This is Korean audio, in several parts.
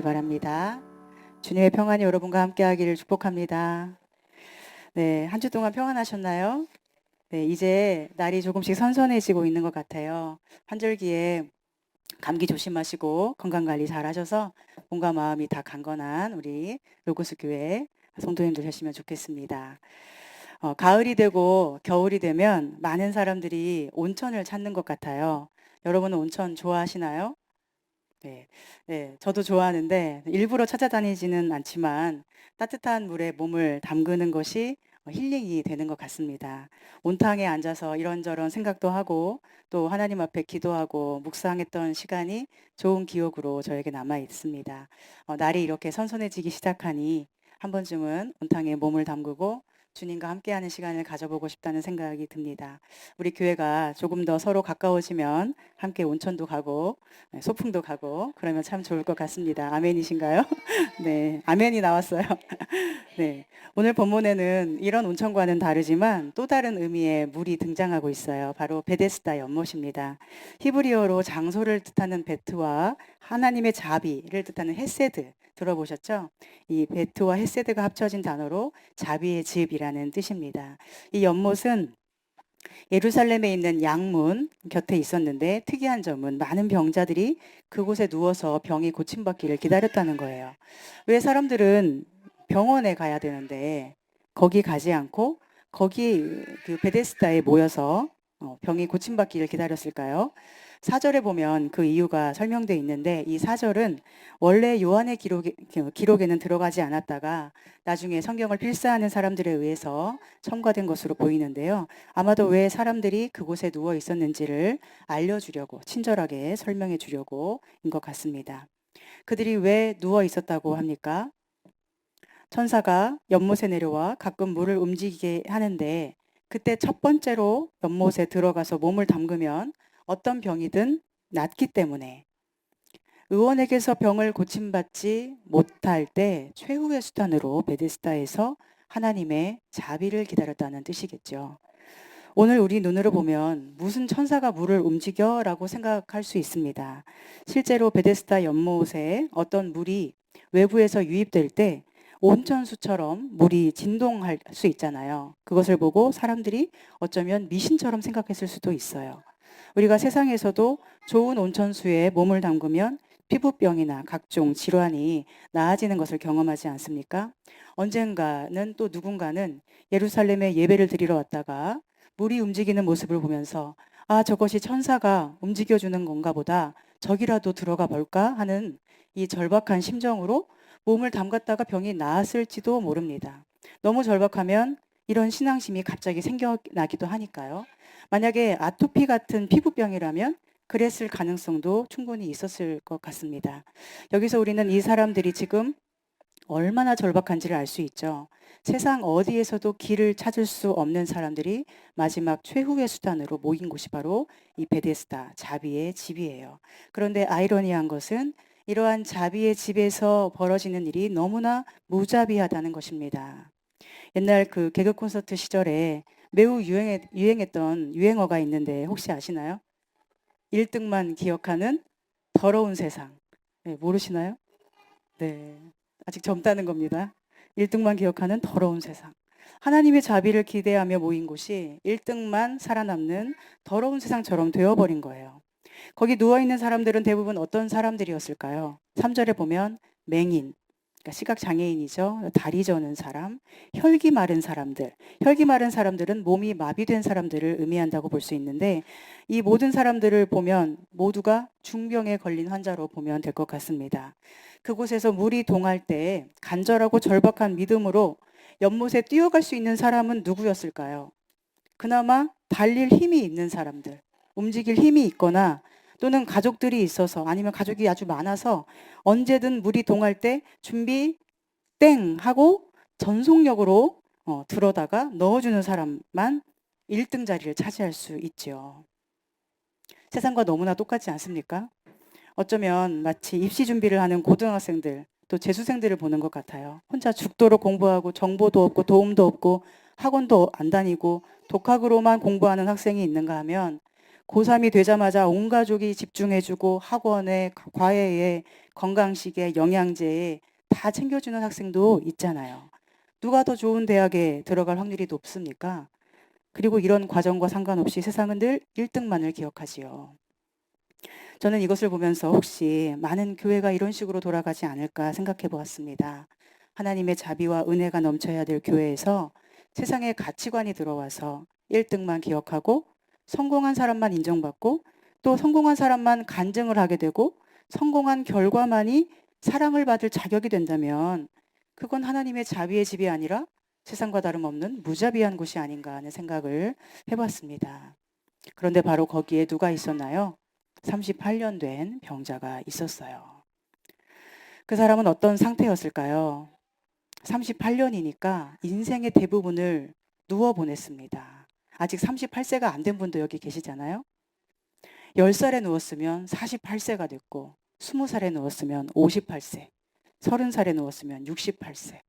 바랍니다. 주님의 평안이 여러분과 함께하기를 축복합니다. 네, 한 주 동안 평안하셨나요? 네, 이제 날이 조금씩 선선해지고 있는 것 같아요. 환절기에 감기 조심하시고 건강관리 잘 하셔서 몸과 마음이 다 강건한 우리 로고스 교회 성도님들 되시면 좋겠습니다. 가을이 되고 겨울이 되면 많은 사람들이 온천을 찾는 것 같아요. 여러분은 온천 좋아하시나요? 네, 네, 저도 좋아하는데 일부러 찾아다니지는 않지만 따뜻한 물에 몸을 담그는 것이 힐링이 되는 것 같습니다. 온탕에 앉아서 이런저런 생각도 하고 또 하나님 앞에 기도하고 묵상했던 시간이 좋은 기억으로 저에게 남아 있습니다. 날이 이렇게 선선해지기 시작하니 한 번쯤은 온탕에 몸을 담그고 주님과 함께하는 시간을 가져보고 싶다는 생각이 듭니다. 우리 교회가 조금 더 서로 가까워지면 함께 온천도 가고 소풍도 가고 그러면 참 좋을 것 같습니다. 아멘이신가요? 네, 아멘이 나왔어요. 네, 오늘 본문에는 이런 온천과는 다르지만 또 다른 의미의 물이 등장하고 있어요. 바로 베데스다 연못입니다. 히브리어로 장소를 뜻하는 베트와 하나님의 자비를 뜻하는 헤세드 들어보셨죠? 이 베트와 헤세드가 합쳐진 단어로 자비의 집이라는 뜻입니다. 이 연못은 예루살렘에 있는 양문 곁에 있었는데 특이한 점은 많은 병자들이 그곳에 누워서 병이 고침받기를 기다렸다는 거예요. 왜 사람들은 병원에 가야 되는데 거기 가지 않고 거기 그 베데스다에 모여서 병이 고침받기를 기다렸을까요? 사절에 보면 그 이유가 설명되어 있는데 이 사절은 원래 요한의 기록에는 들어가지 않았다가 나중에 성경을 필사하는 사람들에 의해서 첨가된 것으로 보이는데요. 아마도 왜 사람들이 그곳에 누워 있었는지를 알려주려고 친절하게 설명해 주려고인 것 같습니다. 그들이 왜 누워 있었다고 합니까? 천사가 연못에 내려와 가끔 물을 움직이게 하는데 그때 첫 번째로 연못에 들어가서 몸을 담그면 어떤 병이든 낫기 때문에 의원에게서 병을 고침받지 못할 때 최후의 수단으로 베데스다에서 하나님의 자비를 기다렸다는 뜻이겠죠. 오늘 우리 눈으로 보면 무슨 천사가 물을 움직여? 라고 생각할 수 있습니다. 실제로 베데스다 연못에 어떤 물이 외부에서 유입될 때 온천수처럼 물이 진동할 수 있잖아요. 그것을 보고 사람들이 어쩌면 미신처럼 생각했을 수도 있어요. 우리가 세상에서도 좋은 온천수에 몸을 담그면 피부병이나 각종 질환이 나아지는 것을 경험하지 않습니까? 언젠가는 또 누군가는 예루살렘에 예배를 드리러 왔다가 물이 움직이는 모습을 보면서 아, 저것이 천사가 움직여주는 건가 보다. 저기라도 들어가 볼까 하는 이 절박한 심정으로 몸을 담갔다가 병이 나았을지도 모릅니다. 너무 절박하면 이런 신앙심이 갑자기 생겨나기도 하니까요. 만약에 아토피 같은 피부병이라면 그랬을 가능성도 충분히 있었을 것 같습니다. 여기서 우리는 이 사람들이 지금 얼마나 절박한지를 알 수 있죠. 세상 어디에서도 길을 찾을 수 없는 사람들이 마지막 최후의 수단으로 모인 곳이 바로 이 베데스다, 자비의 집이에요. 그런데 아이러니한 것은 이러한 자비의 집에서 벌어지는 일이 너무나 무자비하다는 것입니다. 옛날 그 개그 콘서트 시절에 매우 유행했던 유행어가 있는데 혹시 아시나요? 1등만 기억하는 더러운 세상. 네, 모르시나요? 네. 아직 젊다는 겁니다. 1등만 기억하는 더러운 세상. 하나님의 자비를 기대하며 모인 곳이 1등만 살아남는 더러운 세상처럼 되어버린 거예요. 거기 누워있는 사람들은 대부분 어떤 사람들이었을까요? 3절에 보면 맹인, 그러니까 시각장애인이죠. 다리 저는 사람, 혈기 마른 사람들. 혈기 마른 사람들은 몸이 마비된 사람들을 의미한다고 볼 수 있는데 이 모든 사람들을 보면 모두가 중병에 걸린 환자로 보면 될 것 같습니다. 그곳에서 물이 동할 때 간절하고 절박한 믿음으로 연못에 뛰어갈 수 있는 사람은 누구였을까요? 그나마 달릴 힘이 있는 사람들, 움직일 힘이 있거나 또는 가족들이 있어서 아니면 가족이 아주 많아서 언제든 물이 동할 때 준비 땡 하고 전속력으로 들어다가 넣어주는 사람만 1등 자리를 차지할 수 있죠. 세상과 너무나 똑같지 않습니까? 어쩌면 마치 입시 준비를 하는 고등학생들 또 재수생들을 보는 것 같아요. 혼자 죽도록 공부하고 정보도 없고 도움도 없고 학원도 안 다니고 독학으로만 공부하는 학생이 있는가 하면 고3이 되자마자 온 가족이 집중해주고 학원에, 과외에, 건강식에, 영양제에 다 챙겨주는 학생도 있잖아요. 누가 더 좋은 대학에 들어갈 확률이 높습니까? 그리고 이런 과정과 상관없이 세상은 늘 1등만을 기억하지요. 저는 이것을 보면서 혹시 많은 교회가 이런 식으로 돌아가지 않을까 생각해 보았습니다. 하나님의 자비와 은혜가 넘쳐야 될 교회에서 세상의 가치관이 들어와서 1등만 기억하고 성공한 사람만 인정받고 또 성공한 사람만 간증을 하게 되고 성공한 결과만이 사랑을 받을 자격이 된다면 그건 하나님의 자비의 집이 아니라 세상과 다름없는 무자비한 곳이 아닌가 하는 생각을 해봤습니다. 그런데 바로 거기에 누가 있었나요? 38년 된 병자가 있었어요. 그 사람은 어떤 상태였을까요? 38년이니까 인생의 대부분을 누워 보냈습니다. 아직 38세가 안 된 분도 여기 계시잖아요. 10살에 누웠으면 48세가 됐고 20살에 누웠으면 58세, 30살에 누웠으면 68세,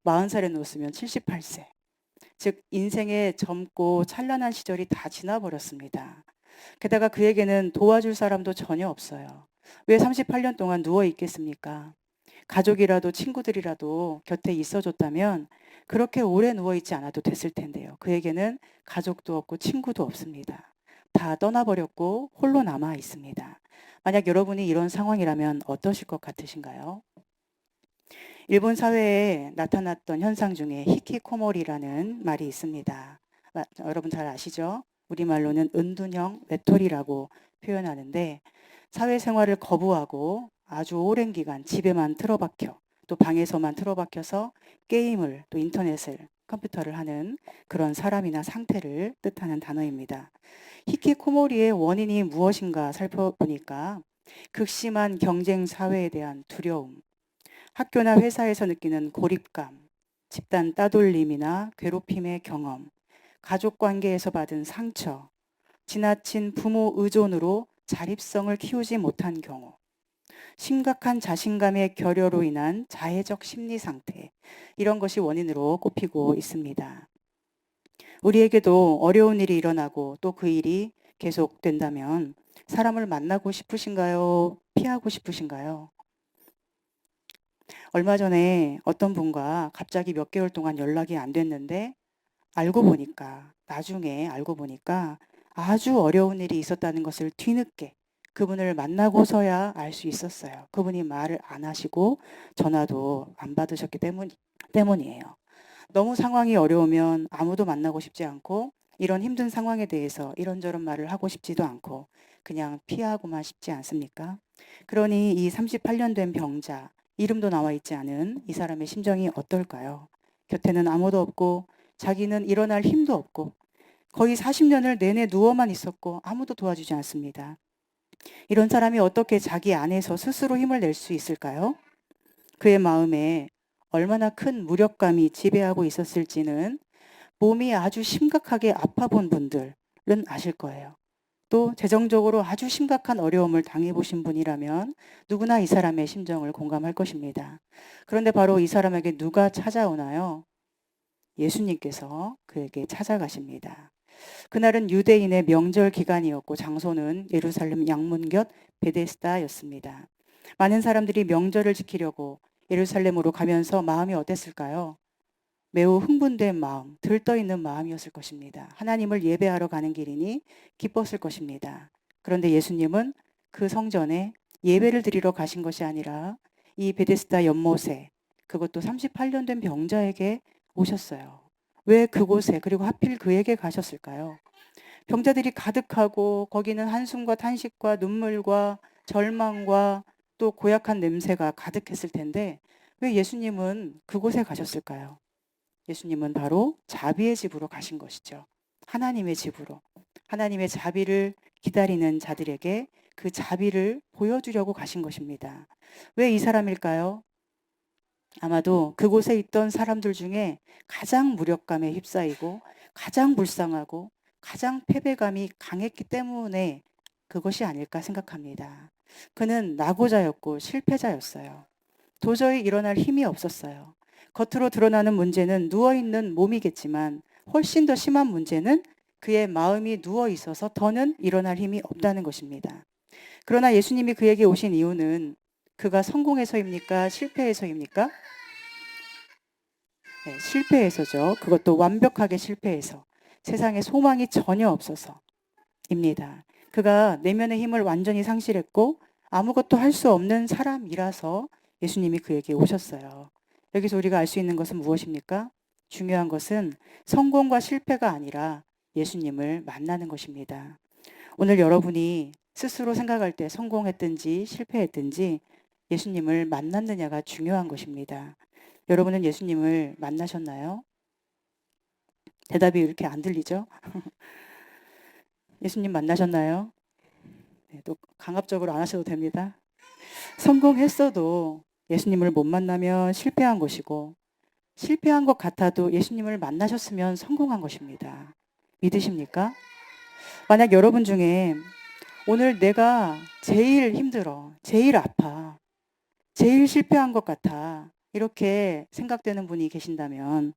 40살에 누웠으면 78세. 즉 인생의 젊고 찬란한 시절이 다 지나버렸습니다. 게다가 그에게는 도와줄 사람도 전혀 없어요. 왜 38년 동안 누워 있겠습니까? 가족이라도 친구들이라도 곁에 있어줬다면 그렇게 오래 누워 있지 않아도 됐을 텐데요. 그에게는 가족도 없고 친구도 없습니다. 다 떠나버렸고 홀로 남아 있습니다. 만약 여러분이 이런 상황이라면 어떠실 것 같으신가요? 일본 사회에 나타났던 현상 중에 히키코모리라는 말이 있습니다. 여러분 잘 아시죠? 우리말로는 은둔형 외톨이라고 표현하는데 사회생활을 거부하고 아주 오랜 기간 집에만 틀어박혀 또 방에서만 틀어박혀서 게임을 또 인터넷을 컴퓨터를 하는 그런 사람이나 상태를 뜻하는 단어입니다. 히키코모리의 원인이 무엇인가 살펴보니까 극심한 경쟁 사회에 대한 두려움, 학교나 회사에서 느끼는 고립감, 집단 따돌림이나 괴롭힘의 경험, 가족 관계에서 받은 상처, 지나친 부모 의존으로 자립성을 키우지 못한 경우, 심각한 자신감의 결여로 인한 자해적 심리 상태, 이런 것이 원인으로 꼽히고 있습니다. 우리에게도 어려운 일이 일어나고 또 그 일이 계속된다면 사람을 만나고 싶으신가요? 피하고 싶으신가요? 얼마 전에 어떤 분과 갑자기 몇 개월 동안 연락이 안 됐는데 나중에 알고 보니까 아주 어려운 일이 있었다는 것을 뒤늦게 그분을 만나고서야 알 수 있었어요. 그분이 말을 안 하시고 전화도 안 받으셨기 때문이에요. 너무 상황이 어려우면 아무도 만나고 싶지 않고 이런 힘든 상황에 대해서 이런저런 말을 하고 싶지도 않고 그냥 피하고만 싶지 않습니까? 그러니 이 38년 된 병자, 이름도 나와 있지 않은 이 사람의 심정이 어떨까요? 곁에는 아무도 없고 자기는 일어날 힘도 없고 거의 40년을 내내 누워만 있었고 아무도 도와주지 않습니다. 이런 사람이 어떻게 자기 안에서 스스로 힘을 낼 수 있을까요? 그의 마음에 얼마나 큰 무력감이 지배하고 있었을지는 몸이 아주 심각하게 아파본 분들은 아실 거예요. 또 재정적으로 아주 심각한 어려움을 당해보신 분이라면 누구나 이 사람의 심정을 공감할 것입니다. 그런데 바로 이 사람에게 누가 찾아오나요? 예수님께서 그에게 찾아가십니다. 그날은 유대인의 명절 기간이었고 장소는 예루살렘 양문 곁 베데스다였습니다. 많은 사람들이 명절을 지키려고 예루살렘으로 가면서 마음이 어땠을까요? 매우 흥분된 마음, 들떠있는 마음이었을 것입니다. 하나님을 예배하러 가는 길이니 기뻤을 것입니다. 그런데 예수님은 그 성전에 예배를 드리러 가신 것이 아니라 이 베데스다 연못에, 그것도 38년 된 병자에게 오셨어요. 왜 그곳에, 그리고 하필 그에게 가셨을까요? 병자들이 가득하고 거기는 한숨과 탄식과 눈물과 절망과 또 고약한 냄새가 가득했을 텐데 왜 예수님은 그곳에 가셨을까요? 예수님은 바로 자비의 집으로 가신 것이죠. 하나님의 집으로. 하나님의 자비를 기다리는 자들에게 그 자비를 보여주려고 가신 것입니다. 왜 이 사람일까요? 아마도 그곳에 있던 사람들 중에 가장 무력감에 휩싸이고 가장 불쌍하고 가장 패배감이 강했기 때문에 그것이 아닐까 생각합니다. 그는 낙오자였고 실패자였어요. 도저히 일어날 힘이 없었어요. 겉으로 드러나는 문제는 누워있는 몸이겠지만 훨씬 더 심한 문제는 그의 마음이 누워 있어서 더는 일어날 힘이 없다는 것입니다. 그러나 예수님이 그에게 오신 이유는 그가 성공해서입니까? 실패해서입니까? 네, 실패해서죠. 그것도 완벽하게 실패해서. 세상에 소망이 전혀 없어서입니다. 그가 내면의 힘을 완전히 상실했고 아무것도 할 수 없는 사람이라서 예수님이 그에게 오셨어요. 여기서 우리가 알 수 있는 것은 무엇입니까? 중요한 것은 성공과 실패가 아니라 예수님을 만나는 것입니다. 오늘 여러분이 스스로 생각할 때 성공했든지 실패했든지 예수님을 만났느냐가 중요한 것입니다. 여러분은 예수님을 만나셨나요? 대답이 이렇게 안 들리죠? 예수님 만나셨나요? 네, 또 강압적으로 안 하셔도 됩니다. 성공했어도 예수님을 못 만나면 실패한 것이고 실패한 것 같아도 예수님을 만나셨으면 성공한 것입니다. 믿으십니까? 만약 여러분 중에 오늘 내가 제일 힘들어, 제일 아파, 제일 실패한 것 같아 이렇게 생각되는 분이 계신다면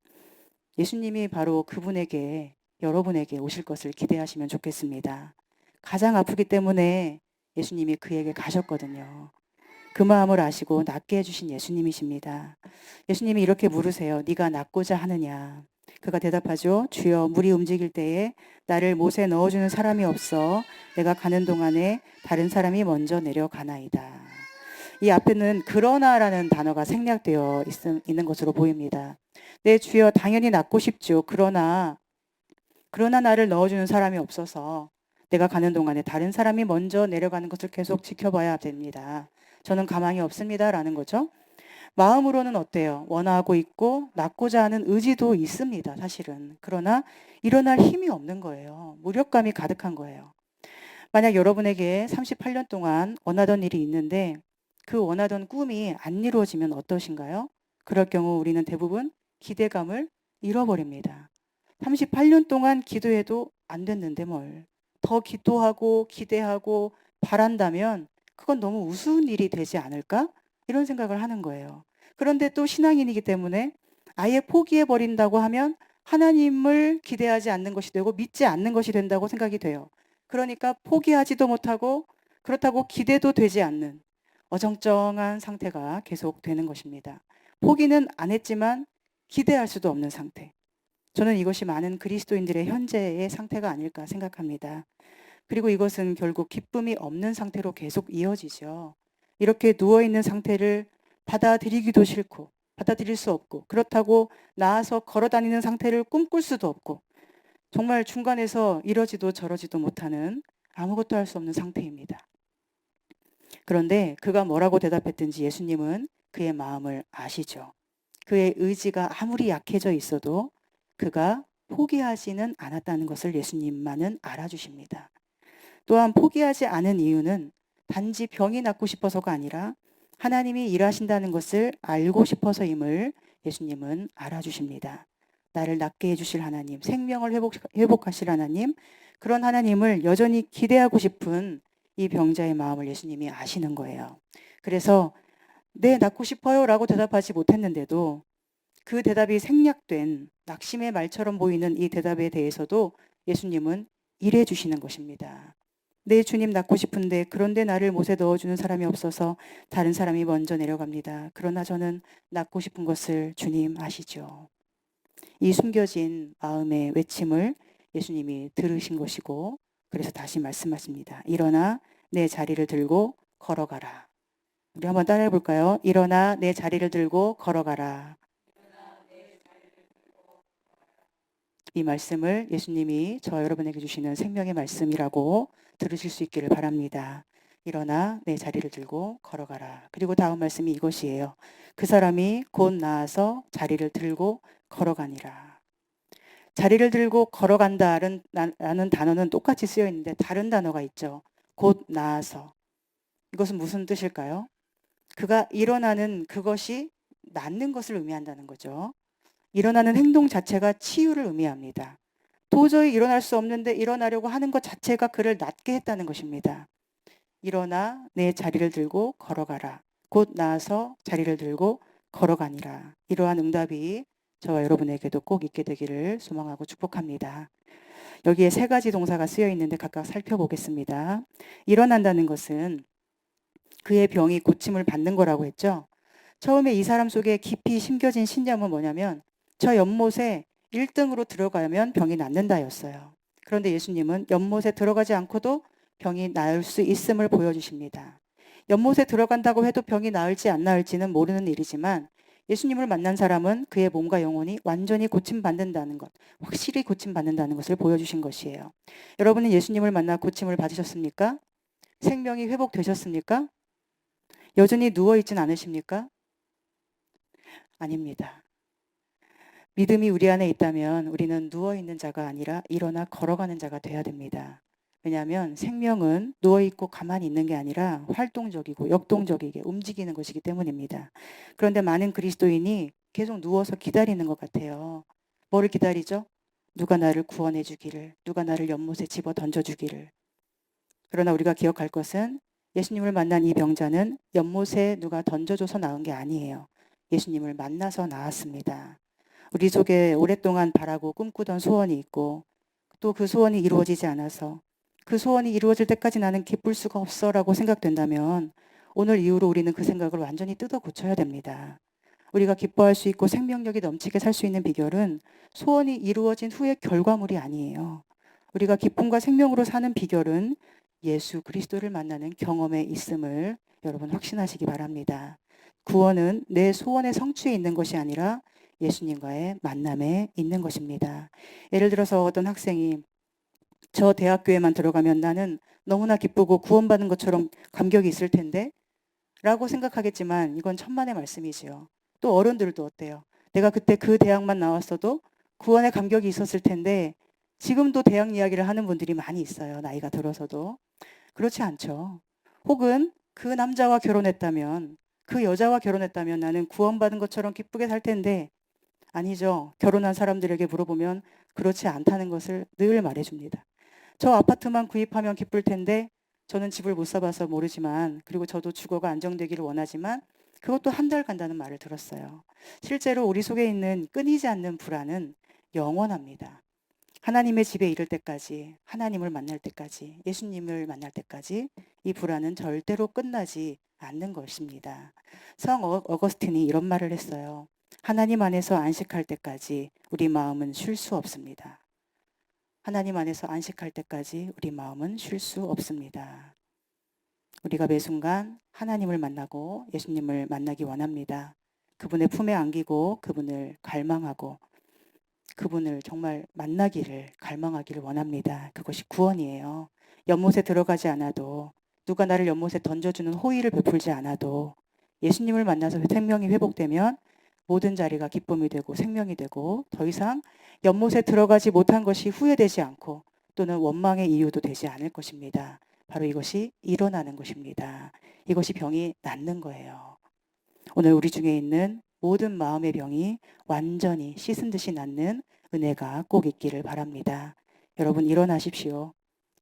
예수님이 바로 그분에게 여러분에게 오실 것을 기대하시면 좋겠습니다. 가장 아프기 때문에 예수님이 그에게 가셨거든요. 그 마음을 아시고 낫게 해주신 예수님이십니다. 예수님이 이렇게 물으세요. 네가 낫고자 하느냐? 그가 대답하죠. 주여, 물이 움직일 때에 나를 못에 넣어주는 사람이 없어 내가 가는 동안에 다른 사람이 먼저 내려가나이다. 이 앞에는 그러나라는 단어가 생략되어 있는 것으로 보입니다. 네, 주여, 당연히 낫고 싶죠. 그러나 나를 넣어주는 사람이 없어서 내가 가는 동안에 다른 사람이 먼저 내려가는 것을 계속 지켜봐야 됩니다. 저는 가망이 없습니다. 라는 거죠. 마음으로는 어때요? 원하고 있고 낫고자 하는 의지도 있습니다. 사실은. 그러나 일어날 힘이 없는 거예요. 무력감이 가득한 거예요. 만약 여러분에게 38년 동안 원하던 일이 있는데 그 원하던 꿈이 안 이루어지면 어떠신가요? 그럴 경우 우리는 대부분 기대감을 잃어버립니다. 38년 동안 기도해도 안 됐는데 뭘. 더 기도하고 기대하고 바란다면 그건 너무 우스운 일이 되지 않을까? 이런 생각을 하는 거예요. 그런데 또 신앙인이기 때문에 아예 포기해버린다고 하면 하나님을 기대하지 않는 것이 되고 믿지 않는 것이 된다고 생각이 돼요. 그러니까 포기하지도 못하고 그렇다고 기대도 되지 않는 어정쩡한 상태가 계속 되는 것입니다. 포기는 안 했지만 기대할 수도 없는 상태. 저는 이것이 많은 그리스도인들의 현재의 상태가 아닐까 생각합니다. 그리고 이것은 결국 기쁨이 없는 상태로 계속 이어지죠. 이렇게 누워있는 상태를 받아들이기도 싫고 받아들일 수 없고 그렇다고 나아서 걸어다니는 상태를 꿈꿀 수도 없고 정말 중간에서 이러지도 저러지도 못하는 아무것도 할 수 없는 상태입니다. 그런데 그가 뭐라고 대답했든지 예수님은 그의 마음을 아시죠. 그의 의지가 아무리 약해져 있어도 그가 포기하지는 않았다는 것을 예수님만은 알아주십니다. 또한 포기하지 않은 이유는 단지 병이 낫고 싶어서가 아니라 하나님이 일하신다는 것을 알고 싶어서임을 예수님은 알아주십니다. 나를 낫게 해주실 하나님, 생명을 회복하실 하나님, 그런 하나님을 여전히 기대하고 싶은 이 병자의 마음을 예수님이 아시는 거예요. 그래서 네, 낫고 싶어요 라고 대답하지 못했는데도 그 대답이 생략된 낙심의 말처럼 보이는 이 대답에 대해서도 예수님은 일해 주시는 것입니다. 네, 주님 낫고 싶은데 그런데 나를 못에 넣어주는 사람이 없어서 다른 사람이 먼저 내려갑니다. 그러나 저는 낫고 싶은 것을 주님 아시죠. 이 숨겨진 마음의 외침을 예수님이 들으신 것이고 그래서 다시 말씀하십니다. 일어나 내 자리를 들고 걸어가라. 우리 한번 따라해 볼까요? 일어나 내 자리를 들고 걸어가라. 이 말씀을 예수님이 저 여러분에게 주시는 생명의 말씀이라고 들으실 수 있기를 바랍니다. 일어나 내 자리를 들고 걸어가라. 그리고 다음 말씀이 이것이에요. 그 사람이 곧 나아서 자리를 들고 걸어가니라. 자리를 들고 걸어간다라는 단어는 똑같이 쓰여 있는데 다른 단어가 있죠. 곧 나아서. 이것은 무슨 뜻일까요? 그가 일어나는 그것이 낫는 것을 의미한다는 거죠. 일어나는 행동 자체가 치유를 의미합니다. 도저히 일어날 수 없는데 일어나려고 하는 것 자체가 그를 낫게 했다는 것입니다. 일어나 내 자리를 들고 걸어가라. 곧 나아서 자리를 들고 걸어가니라. 이러한 응답이 저와 여러분에게도 꼭 있게 되기를 소망하고 축복합니다. 여기에 세 가지 동사가 쓰여 있는데 각각 살펴보겠습니다. 일어난다는 것은 그의 병이 고침을 받는 거라고 했죠. 처음에 이 사람 속에 깊이 심겨진 신념은 뭐냐면 저 연못에 1등으로 들어가면 병이 낫는다였어요. 그런데 예수님은 연못에 들어가지 않고도 병이 나을 수 있음을 보여주십니다. 연못에 들어간다고 해도 병이 나을지 안 나을지는 모르는 일이지만 예수님을 만난 사람은 그의 몸과 영혼이 완전히 고침받는다는 것, 확실히 고침받는다는 것을 보여주신 것이에요. 여러분은 예수님을 만나 고침을 받으셨습니까? 생명이 회복되셨습니까? 여전히 누워있진 않으십니까? 아닙니다. 믿음이 우리 안에 있다면 우리는 누워있는 자가 아니라 일어나 걸어가는 자가 돼야 됩니다. 왜냐하면 생명은 누워있고 가만히 있는 게 아니라 활동적이고 역동적이게 움직이는 것이기 때문입니다. 그런데 많은 그리스도인이 계속 누워서 기다리는 것 같아요. 뭐를 기다리죠? 누가 나를 구원해 주기를, 누가 나를 연못에 집어 던져 주기를. 그러나 우리가 기억할 것은 예수님을 만난 이 병자는 연못에 누가 던져줘서 나은 게 아니에요. 예수님을 만나서 나았습니다. 우리 속에 오랫동안 바라고 꿈꾸던 소원이 있고 또 그 소원이 이루어지지 않아서 그 소원이 이루어질 때까지 나는 기쁠 수가 없어라고 생각된다면 오늘 이후로 우리는 그 생각을 완전히 뜯어 고쳐야 됩니다. 우리가 기뻐할 수 있고 생명력이 넘치게 살 수 있는 비결은 소원이 이루어진 후의 결과물이 아니에요. 우리가 기쁨과 생명으로 사는 비결은 예수 그리스도를 만나는 경험에 있음을 여러분 확신하시기 바랍니다. 구원은 내 소원의 성취에 있는 것이 아니라 예수님과의 만남에 있는 것입니다. 예를 들어서 어떤 학생이 저 대학교에만 들어가면 나는 너무나 기쁘고 구원받은 것처럼 감격이 있을 텐데 라고 생각하겠지만 이건 천만의 말씀이지요. 또 어른들도 어때요? 내가 그때 그 대학만 나왔어도 구원의 감격이 있었을 텐데 지금도 대학 이야기를 하는 분들이 많이 있어요. 나이가 들어서도. 그렇지 않죠. 혹은 그 남자와 결혼했다면 그 여자와 결혼했다면 나는 구원받은 것처럼 기쁘게 살 텐데 아니죠. 결혼한 사람들에게 물어보면 그렇지 않다는 것을 늘 말해줍니다. 저 아파트만 구입하면 기쁠 텐데 저는 집을 못 사봐서 모르지만 그리고 저도 주거가 안정되기를 원하지만 그것도 한 달 간다는 말을 들었어요. 실제로 우리 속에 있는 끊이지 않는 불안은 영원합니다. 하나님의 집에 이를 때까지, 하나님을 만날 때까지, 예수님을 만날 때까지 이 불안은 절대로 끝나지 않는 것입니다. 성 어거스틴이 이런 말을 했어요. 하나님 안에서 안식할 때까지 우리 마음은 쉴 수 없습니다. 하나님 안에서 안식할 때까지 우리 마음은 쉴 수 없습니다. 우리가 매 순간 하나님을 만나고 예수님을 만나기 원합니다. 그분의 품에 안기고 그분을 갈망하고 그분을 정말 만나기를 갈망하기를 원합니다. 그것이 구원이에요. 연못에 들어가지 않아도 누가 나를 연못에 던져주는 호의를 베풀지 않아도 예수님을 만나서 생명이 회복되면 모든 자리가 기쁨이 되고 생명이 되고 더 이상 연못에 들어가지 못한 것이 후회되지 않고 또는 원망의 이유도 되지 않을 것입니다. 바로 이것이 일어나는 것입니다. 이것이 병이 낫는 거예요. 오늘 우리 중에 있는 모든 마음의 병이 완전히 씻은 듯이 낫는 은혜가 꼭 있기를 바랍니다. 여러분 일어나십시오.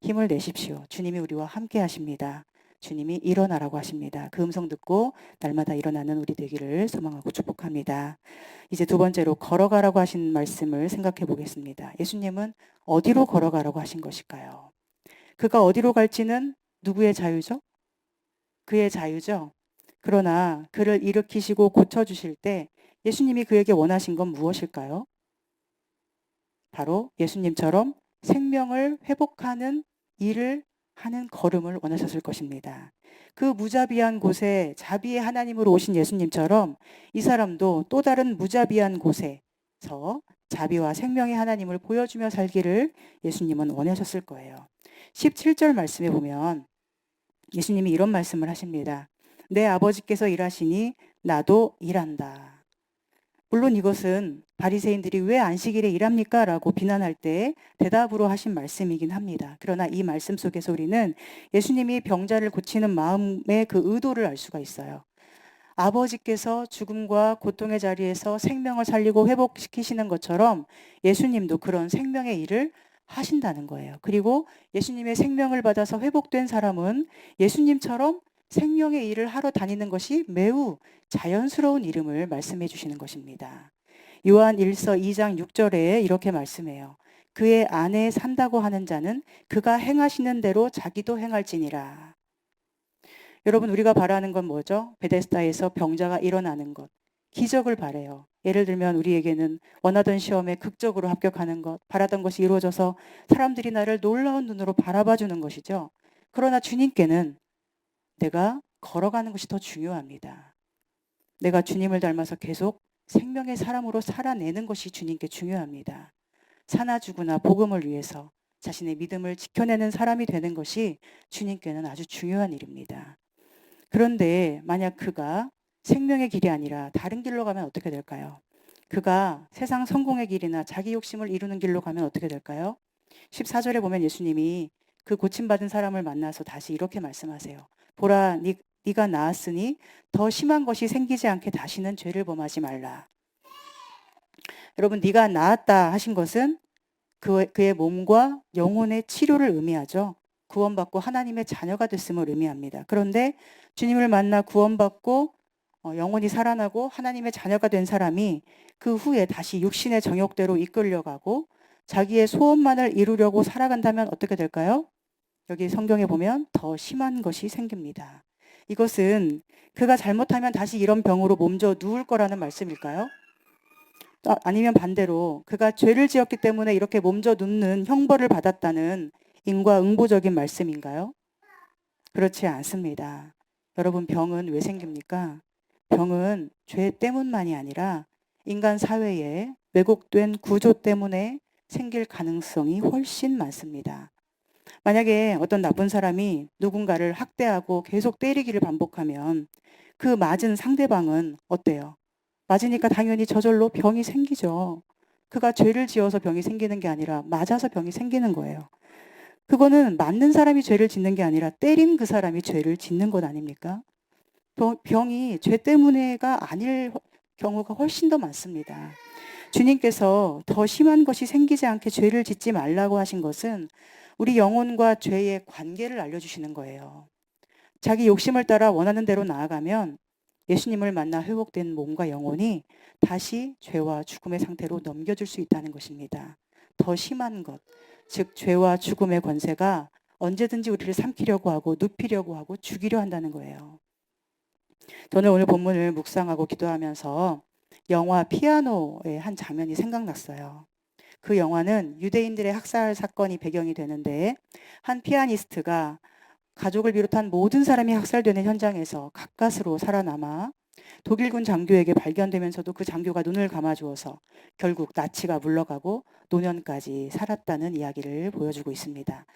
힘을 내십시오. 주님이 우리와 함께 하십니다. 주님이 일어나라고 하십니다. 그 음성 듣고 날마다 일어나는 우리 되기를 소망하고 축복합니다. 이제 두 번째로 걸어가라고 하신 말씀을 생각해 보겠습니다. 예수님은 어디로 걸어가라고 하신 것일까요? 그가 어디로 갈지는 누구의 자유죠? 그의 자유죠. 그러나 그를 일으키시고 고쳐주실 때 예수님이 그에게 원하신 건 무엇일까요? 바로 예수님처럼 생명을 회복하는 일을 하는 걸음을 원하셨을 것입니다. 그 무자비한 곳에 자비의 하나님으로 오신 예수님처럼 이 사람도 또 다른 무자비한 곳에서 자비와 생명의 하나님을 보여주며 살기를 예수님은 원하셨을 거예요. 17절 말씀에 보면 예수님이 이런 말씀을 하십니다. 내 아버지께서 일하시니 나도 일한다. 물론 이것은 바리새인들이 왜 안식일에 일합니까? 라고 비난할 때 대답으로 하신 말씀이긴 합니다. 그러나 이 말씀 속에서 우리는 예수님이 병자를 고치는 마음의 그 의도를 알 수가 있어요. 아버지께서 죽음과 고통의 자리에서 생명을 살리고 회복시키시는 것처럼 예수님도 그런 생명의 일을 하신다는 거예요. 그리고 예수님의 생명을 받아서 회복된 사람은 예수님처럼 생명의 일을 하러 다니는 것이 매우 자연스러운 이름을 말씀해 주시는 것입니다. 요한 1서 2장 6절에 이렇게 말씀해요. 그의 안에 산다고 하는 자는 그가 행하시는 대로 자기도 행할지니라. 여러분, 우리가 바라는 건 뭐죠? 베데스다에서 병자가 일어나는 것. 기적을 바래요. 예를 들면 우리에게는 원하던 시험에 극적으로 합격하는 것, 바라던 것이 이루어져서 사람들이 나를 놀라운 눈으로 바라봐 주는 것이죠. 그러나 주님께는 내가 걸어가는 것이 더 중요합니다. 내가 주님을 닮아서 계속 생명의 사람으로 살아내는 것이 주님께 중요합니다. 사나 죽으나 복음을 위해서 자신의 믿음을 지켜내는 사람이 되는 것이 주님께는 아주 중요한 일입니다. 그런데 만약 그가 생명의 길이 아니라 다른 길로 가면 어떻게 될까요? 그가 세상 성공의 길이나 자기 욕심을 이루는 길로 가면 어떻게 될까요? 14절에 보면 예수님이 그 고침받은 사람을 만나서 다시 이렇게 말씀하세요. 보라, 네가 나았으니 더 심한 것이 생기지 않게 다시는 죄를 범하지 말라. 여러분, 네가 나았다 하신 것은 그의 몸과 영혼의 치료를 의미하죠. 구원받고 하나님의 자녀가 됐음을 의미합니다. 그런데 주님을 만나 구원받고 영혼이 살아나고 하나님의 자녀가 된 사람이 그 후에 다시 육신의 정욕대로 이끌려가고 자기의 소원만을 이루려고 살아간다면 어떻게 될까요? 여기 성경에 보면 더 심한 것이 생깁니다. 이것은 그가 잘못하면 다시 이런 병으로 몸져 누울 거라는 말씀일까요? 아니면 반대로 그가 죄를 지었기 때문에 이렇게 몸져 눕는 형벌을 받았다는 인과응보적인 말씀인가요? 그렇지 않습니다. 여러분, 병은 왜 생깁니까? 병은 죄 때문만이 아니라 인간 사회에 왜곡된 구조 때문에 생길 가능성이 훨씬 많습니다. 만약에 어떤 나쁜 사람이 누군가를 학대하고 계속 때리기를 반복하면 그 맞은 상대방은 어때요? 맞으니까 당연히 저절로 병이 생기죠. 그가 죄를 지어서 병이 생기는 게 아니라 맞아서 병이 생기는 거예요. 그거는 맞는 사람이 죄를 짓는 게 아니라 때린 그 사람이 죄를 짓는 것 아닙니까? 병이 죄 때문에가 아닐 경우가 훨씬 더 많습니다. 주님께서 더 심한 것이 생기지 않게 죄를 짓지 말라고 하신 것은 우리 영혼과 죄의 관계를 알려주시는 거예요. 자기 욕심을 따라 원하는 대로 나아가면 예수님을 만나 회복된 몸과 영혼이 다시 죄와 죽음의 상태로 넘겨줄 수 있다는 것입니다. 더 심한 것, 즉 죄와 죽음의 권세가 언제든지 우리를 삼키려고 하고 눕히려고 하고 죽이려 한다는 거예요. 저는 오늘 본문을 묵상하고 기도하면서 영화 피아노의 한 장면이 생각났어요. 그 영화는 유대인들의 학살 사건이 배경이 되는데 한 피아니스트가 가족을 비롯한 모든 사람이 학살되는 현장에서 가까스로 살아남아 독일군 장교에게 발견되면서도 그 장교가 눈을 감아주어서 결국 나치가 물러가고 노년까지 살았다는 이야기를 보여주고 있습니다.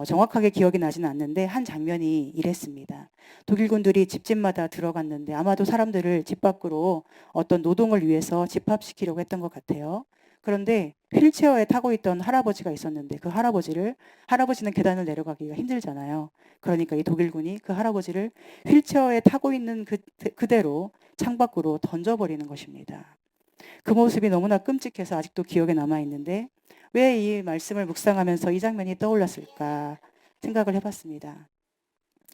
정확하게 기억이 나지는 않는데 한 장면이 이랬습니다. 독일군들이 집집마다 들어갔는데 아마도 사람들을 집 밖으로 어떤 노동을 위해서 집합시키려고 했던 것 같아요. 그런데 휠체어에 타고 있던 할아버지가 있었는데 그 할아버지는 계단을 내려가기가 힘들잖아요. 그러니까 이 독일군이 그 할아버지를 휠체어에 타고 있는 그대로 창밖으로 던져버리는 것입니다. 그 모습이 너무나 끔찍해서 아직도 기억에 남아있는데 왜 이 말씀을 묵상하면서 이 장면이 떠올랐을까 생각을 해봤습니다.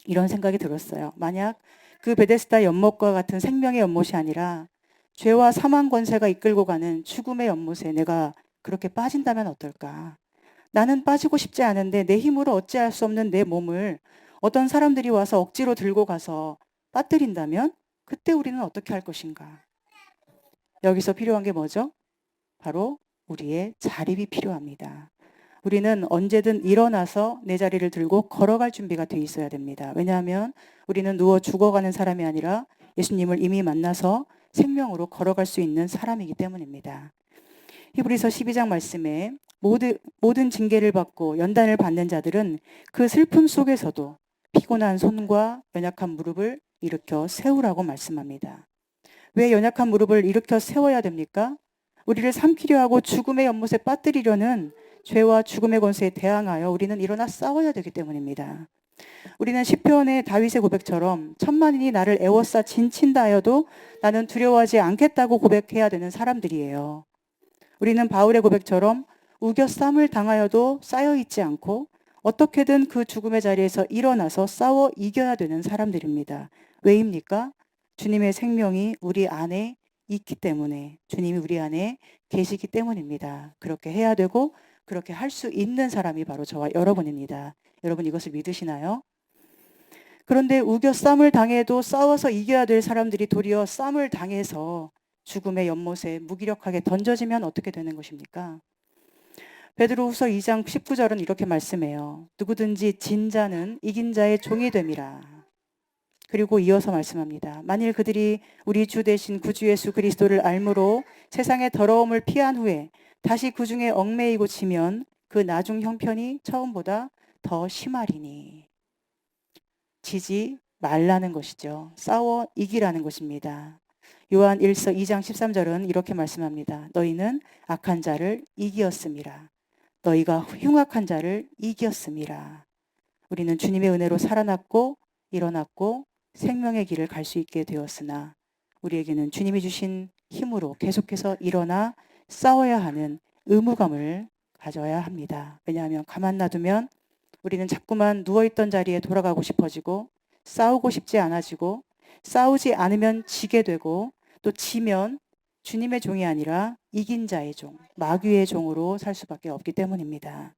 이런 생각이 들었어요. 만약 그 베데스다 연못과 같은 생명의 연못이 아니라 죄와 사망 권세가 이끌고 가는 죽음의 연못에 내가 그렇게 빠진다면 어떨까? 나는 빠지고 싶지 않은데 내 힘으로 어찌할 수 없는 내 몸을 어떤 사람들이 와서 억지로 들고 가서 빠뜨린다면 그때 우리는 어떻게 할 것인가? 여기서 필요한 게 뭐죠? 바로 우리의 자립이 필요합니다. 우리는 언제든 일어나서 내 자리를 들고 걸어갈 준비가 돼 있어야 됩니다. 왜냐하면 우리는 누워 죽어가는 사람이 아니라 예수님을 이미 만나서 생명으로 걸어갈 수 있는 사람이기 때문입니다. 히브리서 12장 말씀에 모든 징계를 받고 연단을 받는 자들은 그 슬픔 속에서도 피곤한 손과 연약한 무릎을 일으켜 세우라고 말씀합니다. 왜 연약한 무릎을 일으켜 세워야 됩니까? 우리를 삼키려 하고 죽음의 연못에 빠뜨리려는 죄와 죽음의 권세에 대항하여 우리는 일어나 싸워야 되기 때문입니다. 우리는 시편의 다윗의 고백처럼 천만인이 나를 애워싸 진친다 하여도 나는 두려워하지 않겠다고 고백해야 되는 사람들이에요. 우리는 바울의 고백처럼 우겨쌈을 당하여도 쌓여있지 않고 어떻게든 그 죽음의 자리에서 일어나서 싸워 이겨야 되는 사람들입니다. 왜입니까? 주님의 생명이 우리 안에 있기 때문에, 주님이 우리 안에 계시기 때문입니다. 그렇게 해야 되고 그렇게 할 수 있는 사람이 바로 저와 여러분입니다. 여러분 이것을 믿으시나요? 그런데 우겨 싸움을 당해도 싸워서 이겨야 될 사람들이 도리어 싸움을 당해서 죽음의 연못에 무기력하게 던져지면 어떻게 되는 것입니까? 베드로후서 2장 19절은 이렇게 말씀해요. 누구든지 진 자는 이긴 자의 종이 됨이라. 그리고 이어서 말씀합니다. 만일 그들이 우리 주 대신 구주 예수 그리스도를 알므로 세상의 더러움을 피한 후에 다시 그 중에 얽매이고 치면 그 나중 형편이 처음보다 더 심하리니. 지지 말라는 것이죠. 싸워 이기라는 것입니다. 요한 1서 2장 13절은 이렇게 말씀합니다. 너희는 악한 자를 이기었음이라. 너희가 흉악한 자를 이기었음이라. 우리는 주님의 은혜로 살아났고 일어났고 생명의 길을 갈 수 있게 되었으나 우리에게는 주님이 주신 힘으로 계속해서 일어나 싸워야 하는 의무감을 가져야 합니다. 왜냐하면 가만 놔두면 우리는 자꾸만 누워있던 자리에 돌아가고 싶어지고 싸우고 싶지 않아지고 싸우지 않으면 지게 되고 또 지면 주님의 종이 아니라 이긴 자의 종, 마귀의 종으로 살 수밖에 없기 때문입니다.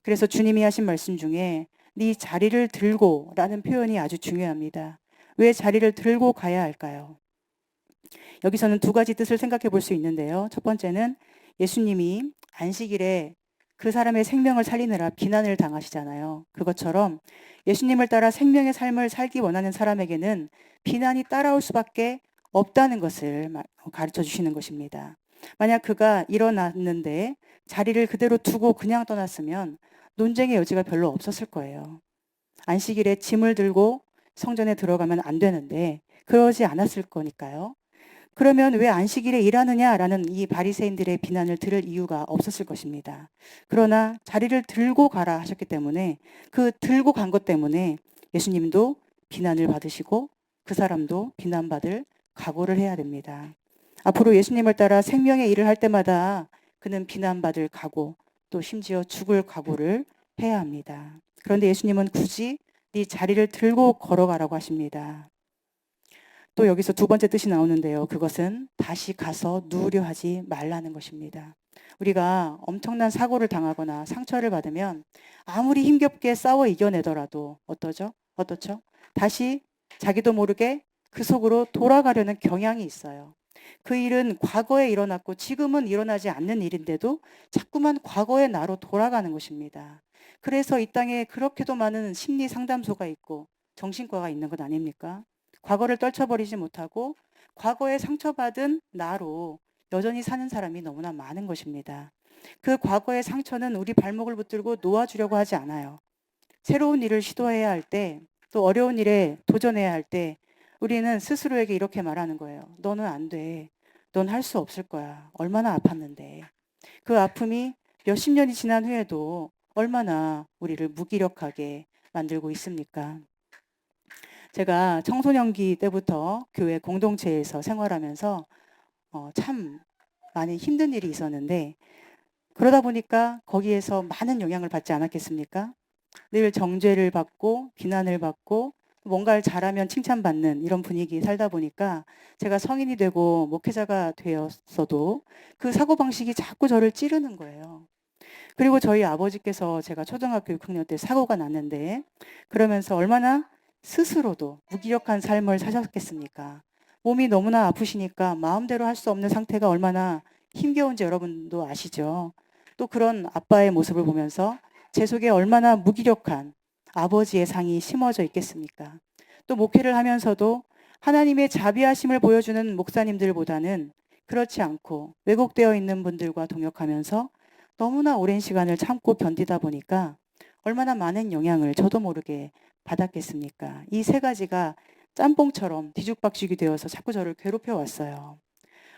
그래서 주님이 하신 말씀 중에 네 자리를 들고 라는 표현이 아주 중요합니다. 왜 자리를 들고 가야 할까요? 여기서는 두 가지 뜻을 생각해 볼 수 있는데요. 첫 번째는 예수님이 안식일에 그 사람의 생명을 살리느라 비난을 당하시잖아요. 그것처럼 예수님을 따라 생명의 삶을 살기 원하는 사람에게는 비난이 따라올 수밖에 없다는 것을 가르쳐 주시는 것입니다. 만약 그가 일어났는데 자리를 그대로 두고 그냥 떠났으면 논쟁의 여지가 별로 없었을 거예요. 안식일에 짐을 들고 성전에 들어가면 안 되는데 그러지 않았을 거니까요. 그러면 왜 안식일에 일하느냐라는 이 바리새인들의 비난을 들을 이유가 없었을 것입니다. 그러나 자리를 들고 가라 하셨기 때문에 그 들고 간 것 때문에 예수님도 비난을 받으시고 그 사람도 비난받을 각오를 해야 됩니다. 앞으로 예수님을 따라 생명의 일을 할 때마다 그는 비난받을 각오 또 심지어 죽을 각오를 해야 합니다. 그런데 예수님은 굳이 네 자리를 들고 걸어가라고 하십니다. 또 여기서 두 번째 뜻이 나오는데요. 그것은 다시 가서 누우려 하지 말라는 것입니다. 우리가 엄청난 사고를 당하거나 상처를 받으면 아무리 힘겹게 싸워 이겨내더라도 어떻죠? 다시 자기도 모르게 그 속으로 돌아가려는 경향이 있어요. 그 일은 과거에 일어났고 지금은 일어나지 않는 일인데도 자꾸만 과거의 나로 돌아가는 것입니다. 그래서 이 땅에 그렇게도 많은 심리 상담소가 있고 정신과가 있는 것 아닙니까? 과거를 떨쳐버리지 못하고 과거에 상처받은 나로 여전히 사는 사람이 너무나 많은 것입니다. 그 과거의 상처는 우리 발목을 붙들고 놓아주려고 하지 않아요. 새로운 일을 시도해야 할 때, 또 어려운 일에 도전해야 할 때 우리는 스스로에게 이렇게 말하는 거예요. 너는 안 돼. 넌 할 수 없을 거야. 얼마나 아팠는데. 그 아픔이 몇십 년이 지난 후에도 얼마나 우리를 무기력하게 만들고 있습니까? 제가 청소년기 때부터 교회 공동체에서 생활하면서 참 많이 힘든 일이 있었는데 그러다 보니까 거기에서 많은 영향을 받지 않았겠습니까? 늘 정죄를 받고 비난을 받고 뭔가를 잘하면 칭찬받는 이런 분위기 살다 보니까 제가 성인이 되고 목회자가 되었어도 그 사고방식이 자꾸 저를 찌르는 거예요. 그리고 저희 아버지께서 제가 초등학교 6학년 때 사고가 났는데 그러면서 얼마나 스스로도 무기력한 삶을 사셨겠습니까? 몸이 너무나 아프시니까 마음대로 할 수 없는 상태가 얼마나 힘겨운지 여러분도 아시죠? 또 그런 아빠의 모습을 보면서 제 속에 얼마나 무기력한 아버지의 상이 심어져 있겠습니까? 또 목회를 하면서도 하나님의 자비하심을 보여주는 목사님들보다는 그렇지 않고 왜곡되어 있는 분들과 동역하면서 너무나 오랜 시간을 참고 견디다 보니까 얼마나 많은 영향을 저도 모르게 받았겠습니까? 이 세 가지가 짬뽕처럼 뒤죽박죽이 되어서 자꾸 저를 괴롭혀 왔어요.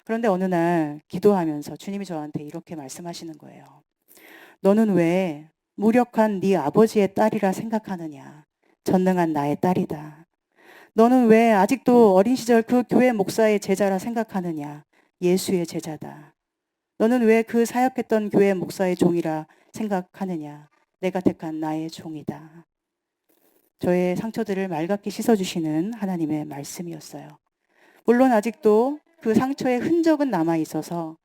그런데 어느 날 기도하면서 주님이 저한테 이렇게 말씀하시는 거예요. 너는 왜 무력한 네 아버지의 딸이라 생각하느냐? 전능한 나의 딸이다. 너는 왜 아직도 어린 시절 그 교회 목사의 제자라 생각하느냐? 예수의 제자다. 너는 왜 그 사역했던 교회 목사의 종이라 생각하느냐? 내가 택한 나의 종이다. 저의 상처들을 맑게 씻어주시는 하나님의 말씀이었어요. 물론 아직도 그 상처의 흔적은 남아 있어서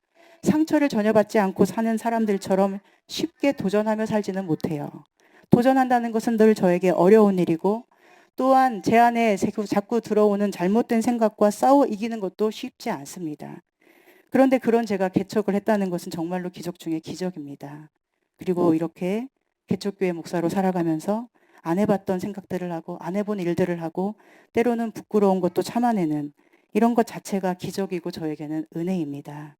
상처를 전혀 받지 않고 사는 사람들처럼 쉽게 도전하며 살지는 못해요. 도전한다는 것은 늘 저에게 어려운 일이고 또한 제 안에 자꾸 들어오는 잘못된 생각과 싸워 이기는 것도 쉽지 않습니다. 그런데 그런 제가 개척을 했다는 것은 정말로 기적 중에 기적입니다. 그리고 이렇게 개척교회 목사로 살아가면서 안 해봤던 생각들을 하고 안 해본 일들을 하고 때로는 부끄러운 것도 참아내는 이런 것 자체가 기적이고 저에게는 은혜입니다.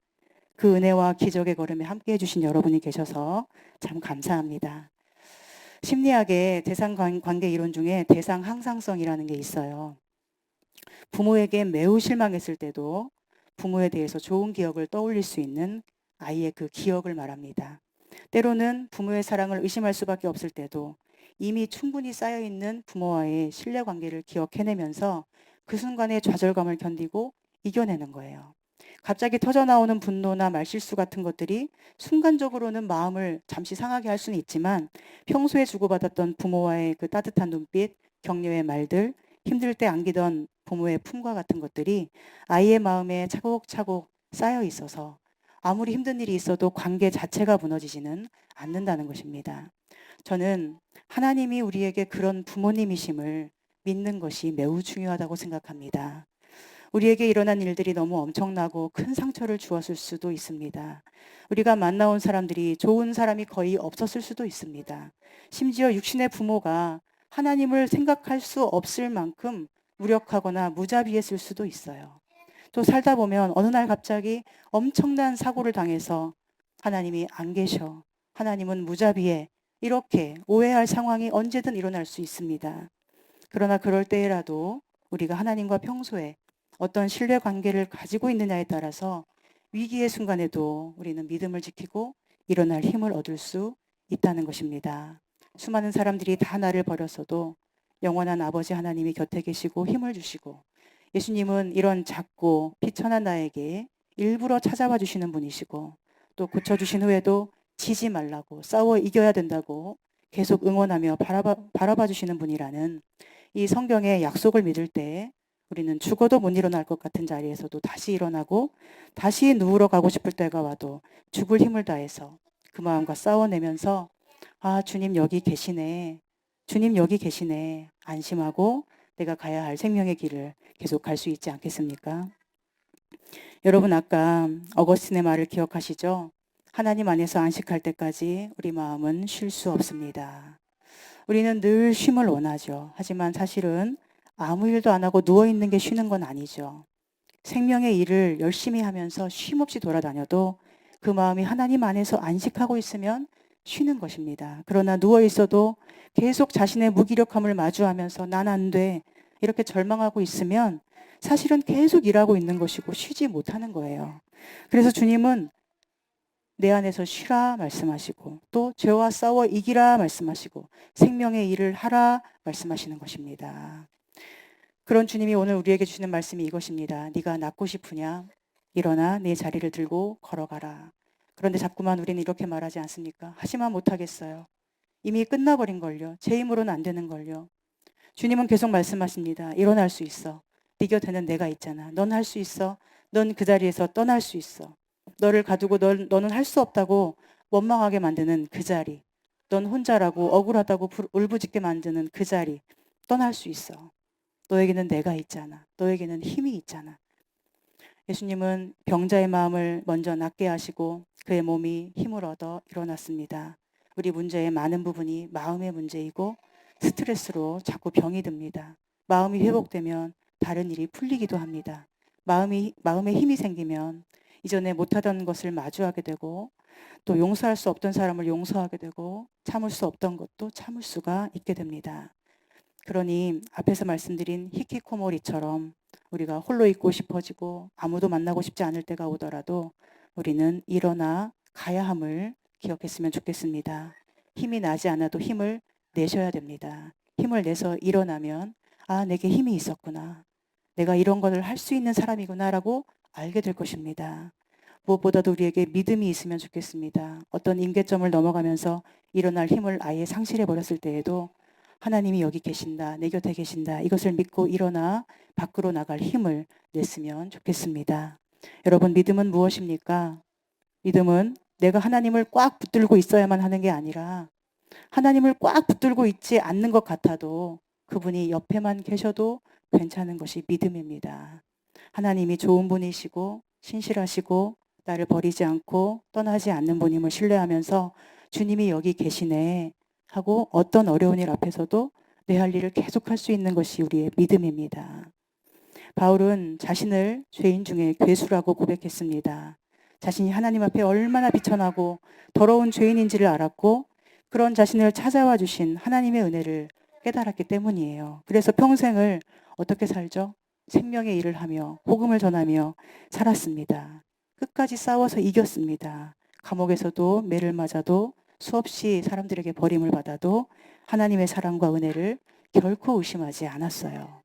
그 은혜와 기적의 걸음에 함께 해주신 여러분이 계셔서 참 감사합니다. 심리학의 대상 관계 이론 중에 대상 항상성이라는 게 있어요. 부모에게 매우 실망했을 때도 부모에 대해서 좋은 기억을 떠올릴 수 있는 아이의 그 기억을 말합니다. 때로는 부모의 사랑을 의심할 수밖에 없을 때도 이미 충분히 쌓여있는 부모와의 신뢰관계를 기억해내면서 그 순간의 좌절감을 견디고 이겨내는 거예요. 갑자기 터져나오는 분노나 말실수 같은 것들이 순간적으로는 마음을 잠시 상하게 할 수는 있지만 평소에 주고받았던 부모와의 그 따뜻한 눈빛, 격려의 말들, 힘들 때 안기던 부모의 품과 같은 것들이 아이의 마음에 차곡차곡 쌓여 있어서 아무리 힘든 일이 있어도 관계 자체가 무너지지는 않는다는 것입니다. 저는 하나님이 우리에게 그런 부모님이심을 믿는 것이 매우 중요하다고 생각합니다. 우리에게 일어난 일들이 너무 엄청나고 큰 상처를 주었을 수도 있습니다. 우리가 만나온 사람들이 좋은 사람이 거의 없었을 수도 있습니다. 심지어 육신의 부모가 하나님을 생각할 수 없을 만큼 무력하거나 무자비했을 수도 있어요. 또 살다 보면 어느 날 갑자기 엄청난 사고를 당해서 하나님이 안 계셔. 하나님은 무자비해. 이렇게 오해할 상황이 언제든 일어날 수 있습니다. 그러나 그럴 때라도 우리가 하나님과 평소에 어떤 신뢰 관계를 가지고 있느냐에 따라서 위기의 순간에도 우리는 믿음을 지키고 일어날 힘을 얻을 수 있다는 것입니다. 수많은 사람들이 다 나를 버렸어도 영원한 아버지 하나님이 곁에 계시고 힘을 주시고 예수님은 이런 작고 비천한 나에게 일부러 찾아와 주시는 분이시고 또 고쳐주신 후에도 지지 말라고 싸워 이겨야 된다고 계속 응원하며 바라봐 주시는 분이라는 이 성경의 약속을 믿을 때 우리는 죽어도 못 일어날 것 같은 자리에서도 다시 일어나고 다시 누우러 가고 싶을 때가 와도 죽을 힘을 다해서 그 마음과 싸워내면서 아, 주님 여기 계시네. 주님 여기 계시네. 안심하고 내가 가야 할 생명의 길을 계속 갈 수 있지 않겠습니까? 여러분 아까 어거스틴의 말을 기억하시죠? 하나님 안에서 안식할 때까지 우리 마음은 쉴 수 없습니다. 우리는 늘 쉼을 원하죠. 하지만 사실은 아무 일도 안 하고 누워있는 게 쉬는 건 아니죠. 생명의 일을 열심히 하면서 쉼없이 돌아다녀도 그 마음이 하나님 안에서 안식하고 있으면 쉬는 것입니다. 그러나 누워있어도 계속 자신의 무기력함을 마주하면서 난 안 돼. 이렇게 절망하고 있으면 사실은 계속 일하고 있는 것이고 쉬지 못하는 거예요. 그래서 주님은 내 안에서 쉬라 말씀하시고 또 죄와 싸워 이기라 말씀하시고 생명의 일을 하라 말씀하시는 것입니다. 그런 주님이 오늘 우리에게 주시는 말씀이 이것입니다. 네가 낫고 싶으냐? 일어나 내 자리를 들고 걸어가라. 그런데 자꾸만 우리는 이렇게 말하지 않습니까? 하지만 못하겠어요. 이미 끝나버린 걸요. 제 힘으로는 안 되는 걸요. 주님은 계속 말씀하십니다. 일어날 수 있어. 네 곁에는 내가 있잖아. 넌 할 수 있어. 넌 그 자리에서 떠날 수 있어. 너를 가두고 너는 할 수 없다고 원망하게 만드는 그 자리. 넌 혼자라고 억울하다고 울부짖게 만드는 그 자리. 떠날 수 있어. 너에게는 내가 있잖아. 너에게는 힘이 있잖아. 예수님은 병자의 마음을 먼저 낫게 하시고 그의 몸이 힘을 얻어 일어났습니다. 우리 문제의 많은 부분이 마음의 문제이고 스트레스로 자꾸 병이 듭니다. 마음이 회복되면 다른 일이 풀리기도 합니다. 마음에 힘이 생기면 이전에 못하던 것을 마주하게 되고 또 용서할 수 없던 사람을 용서하게 되고 참을 수 없던 것도 참을 수가 있게 됩니다. 그러니 앞에서 말씀드린 히키코모리처럼 우리가 홀로 있고 싶어지고 아무도 만나고 싶지 않을 때가 오더라도 우리는 일어나 가야 함을 기억했으면 좋겠습니다. 힘이 나지 않아도 힘을 내셔야 됩니다. 힘을 내서 일어나면 아, 내게 힘이 있었구나. 내가 이런 것을 할 수 있는 사람이구나라고 알게 될 것입니다. 무엇보다도 우리에게 믿음이 있으면 좋겠습니다. 어떤 임계점을 넘어가면서 일어날 힘을 아예 상실해 버렸을 때에도 하나님이 여기 계신다. 내 곁에 계신다. 이것을 믿고 일어나 밖으로 나갈 힘을 냈으면 좋겠습니다. 여러분 믿음은 무엇입니까? 믿음은 내가 하나님을 꽉 붙들고 있어야만 하는 게 아니라 하나님을 꽉 붙들고 있지 않는 것 같아도 그분이 옆에만 계셔도 괜찮은 것이 믿음입니다. 하나님이 좋은 분이시고 신실하시고 나를 버리지 않고 떠나지 않는 분임을 신뢰하면서 주님이 여기 계시네 하고 어떤 어려운 일 앞에서도 내 할 일을 계속할 수 있는 것이 우리의 믿음입니다. 바울은 자신을 죄인 중에 괴수라고 고백했습니다. 자신이 하나님 앞에 얼마나 비천하고 더러운 죄인인지를 알았고 그런 자신을 찾아와 주신 하나님의 은혜를 깨달았기 때문이에요. 그래서 평생을 어떻게 살죠? 생명의 일을 하며 복음을 전하며 살았습니다. 끝까지 싸워서 이겼습니다. 감옥에서도 매를 맞아도 수없이 사람들에게 버림을 받아도 하나님의 사랑과 은혜를 결코 의심하지 않았어요.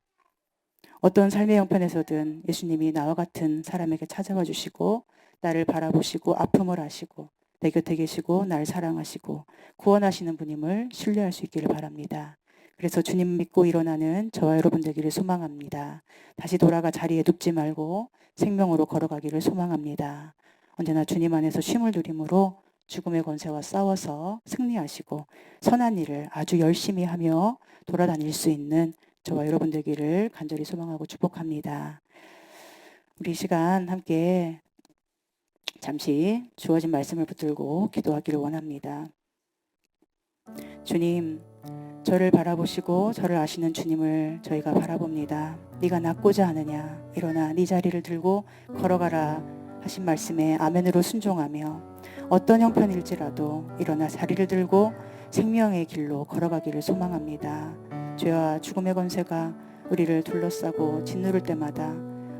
어떤 삶의 형편에서든 예수님이 나와 같은 사람에게 찾아와 주시고 나를 바라보시고 아픔을 아시고 내 곁에 계시고 날 사랑하시고 구원하시는 분임을 신뢰할 수 있기를 바랍니다. 그래서 주님 믿고 일어나는 저와 여러분 되기를 소망합니다. 다시 돌아가 자리에 눕지 말고 생명으로 걸어가기를 소망합니다. 언제나 주님 안에서 쉼을 누림으로 죽음의 권세와 싸워서 승리하시고 선한 일을 아주 열심히 하며 돌아다닐 수 있는 저와 여러분 되기를 간절히 소망하고 축복합니다. 우리 이 시간 함께 잠시 주어진 말씀을 붙들고 기도하기를 원합니다. 주님, 저를 바라보시고 저를 아시는 주님을 저희가 바라봅니다. 네가 낫고자 하느냐 일어나 네 자리를 들고 걸어가라 하신 말씀에 아멘으로 순종하며 어떤 형편일지라도 일어나 자리를 들고 생명의 길로 걸어가기를 소망합니다. 죄와 죽음의 권세가 우리를 둘러싸고 짓누를 때마다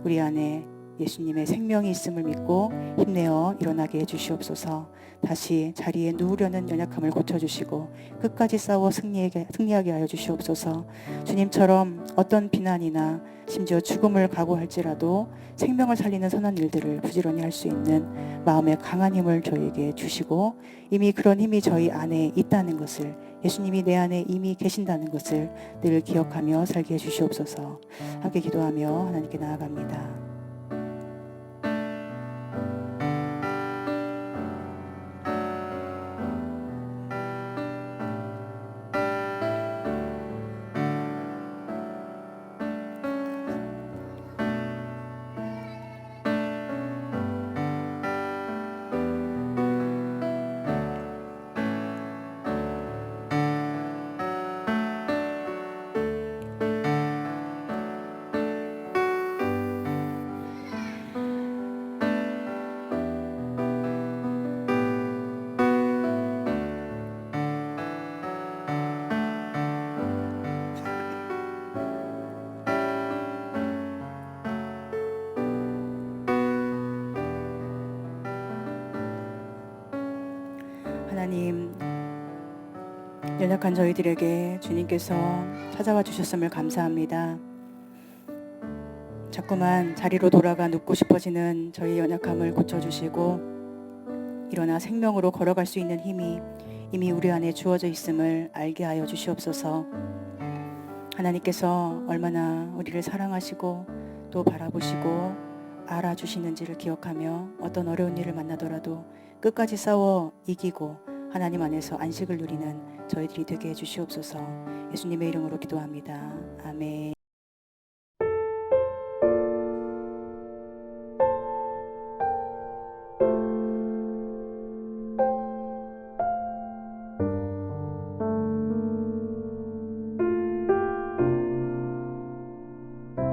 우리 안에 예수님의 생명이 있음을 믿고 힘내어 일어나게 해주시옵소서. 다시 자리에 누우려는 연약함을 고쳐주시고 끝까지 싸워 승리하게 하여 주시옵소서. 주님처럼 어떤 비난이나 심지어 죽음을 각오할지라도 생명을 살리는 선한 일들을 부지런히 할 수 있는 마음의 강한 힘을 저희에게 주시고 이미 그런 힘이 저희 안에 있다는 것을 예수님이 내 안에 이미 계신다는 것을 늘 기억하며 살게 해주시옵소서. 함께 기도하며 하나님께 나아갑니다. 하나님, 연약한 저희들에게 주님께서 찾아와 주셨음을 감사합니다. 자꾸만 자리로 돌아가 눕고 싶어지는 저희 연약함을 고쳐주시고 일어나 생명으로 걸어갈 수 있는 힘이 이미 우리 안에 주어져 있음을 알게 하여 주시옵소서. 하나님께서 얼마나 우리를 사랑하시고 또 바라보시고 알아주시는지를 기억하며 어떤 어려운 일을 만나더라도 끝까지 싸워 이기고 하나님 안에서 안식을 누리는 저희들이 되게 해주시옵소서. 예수님의 이름으로 기도합니다. 아멘.